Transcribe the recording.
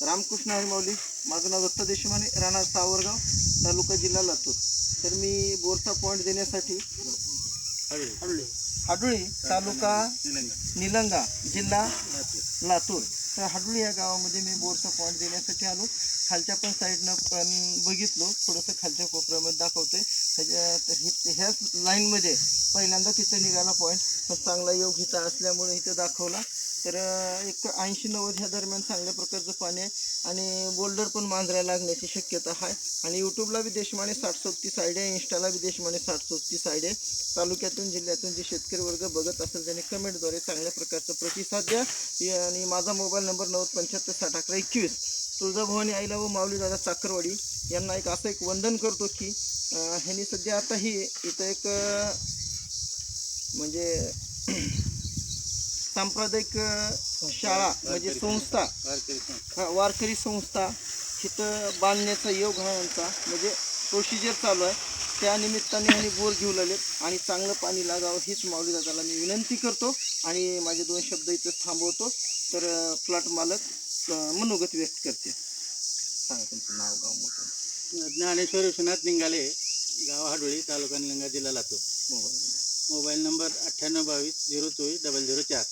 रामकृष्ण हरी माऊली. माझं नाव दत्ता देशमाने, राहणार सावरगाव, तालुका जिल्हा लातूर. तर मी बोरचा पॉईंट देण्यासाठी हाडुळी तालुका निलंगा जिल्हा लातूर. तर हाडुळी या गावामध्ये मी बोरचा पॉईंट देण्यासाठी आलो. खालच्या पण साईडनं पण बघितलो, थोडंसं खालच्या कोपऱ्यामध्ये दाखवतोय. तर ह्याच लाईनमध्ये पहिल्यांदा तिथं निघाला पॉईंट, पण चांगला योग इथं असल्यामुळे इथं दाखवला. तर एक 80-90 ह्या दरम्यान चांगल्या प्रकारचं पाणी आहे आणि बोल्डर पण मांजरायला लागण्याची शक्यता आहे. आणि यूट्यूबला बी देशमाने 60-34 साईड आहे, इंस्टाला बी देशमाने 60-34 साईड आहे. तालुक्यातून जिल्ह्यातून जे शेतकरी वर्ग बघत असेल त्यांनी कमेंटद्वारे चांगल्या प्रकारचा प्रतिसाद द्या. आणि माझा मोबाईल नंबर 9075601121. तुळजाभवानी आईला व माऊली दादा चाकरवाडी यांना असं एक वंदन करतो की ह्यांनी सध्या आता ही इथं एक म्हणजे सांप्रदायिक शाळा म्हणजे संस्था, वारकरी संस्था तिथं बांधण्याचा योग हा यांचा म्हणजे प्रोसिजर चालू आहे. त्या निमित्ताने ह्यांनी बोर घेऊ लागलेत आणि चांगलं पाणी लागावं हीच माऊली दादाला मी विनंती करतो आणि माझे 2 शब्द इथं थांबवतो. तर प्लॉट मालक मनोगत व्यक्त करते. सांगा तुमचं नाव, गाव, मोठं. ज्ञानेश्वर विश्वनाथ निंगाले, गाव हाडोळी, तालुका निलंगा, जिल्हा लातूर. Mobile number 9822 024 004.